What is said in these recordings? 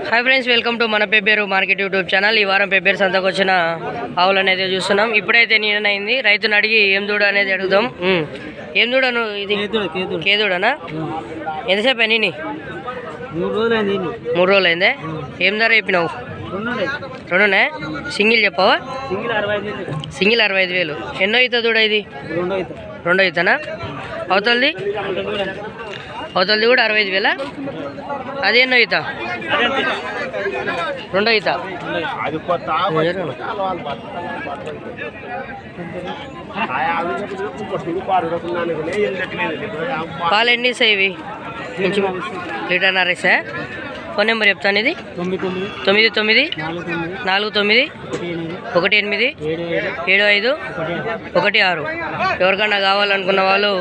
Hi friends, welcome to మన Pebbair market YouTube channel. ఈ వారం పెబ్బేరు సంతకు వచ్చిన ఆవులు అనేది చూస్తున్నాం. ఇప్పుడైతే నేనైంది రైతుని అడిగి ఏం దూడ అనేది అడుగుదాం. ఏం దూడను ఇది? కేదూడనా? ఎంతసేపు అని? 3 రోజులు అయిందే. ఏం ధర చెప్పినావు? 2నే. సింగిల్ చెప్పవా? సింగిల్ 65,000. ఎన్నో అవుతుంది దూడ ఇది? 2 అవుతానా? అవతలది కూడా 65,000. అది ఎన్నో అవుతా? 2 అవుతా. పాలు ఎన్ని ఇస్తాయి ఇవి? లీటర్న్నర ఇస్తా. ఫోన్ నెంబర్ చెప్తాను. ఇది 9949187516. ఎవరికన్నా కావాలనుకున్న వాళ్ళు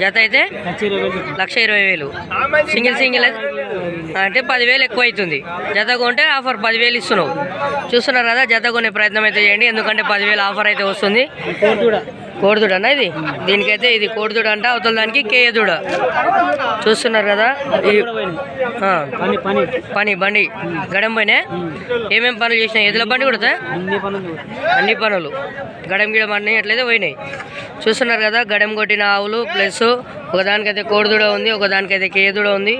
జత అయితే 1,20,000. సింగిల్ అంటే 10,000 ఎక్కువ అవుతుంది. జత కొంటే ఆఫర్ 10,000 ఇస్తున్నావు. చూస్తున్నారు కదా, జత కొనే ప్రయత్నం అయితే చేయండి, ఎందుకంటే 10,000 ఆఫర్ అయితే వస్తుంది. కోడిదూడ అన్న ఇది. దీనికైతే ఇది కోడిదూడ అంట, అవతల దానికి కేయదూడ. చూస్తున్నారు కదా. బండి గడం పోయినా. ఏమేమి పనులు చేసినాయి? ఎదుల బండి కూడా అన్ని పనులు గడం గిడం అన్నీ ఎట్లయితే పోయినాయి. చూస్తున్నారు కదా, గడం కొట్టిన ఆవులు ప్లస్ ఒకదానికైతే కోడిదూడ ఉంది, ఒకదానికైతే కేయదూడ ఉంది.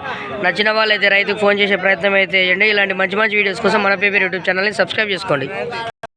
నచ్చిన వాళ్ళు అయితే రైతుకు ఫోన్ చేసే ప్రయత్నం అయితే చేయండి. ఇలాంటి మంచి మంచి వీడియోస్ కోసం మన పెబ్బేరు యూట్యూబ్ ఛానల్ని సబ్స్క్రైబ్ చేసుకోండి.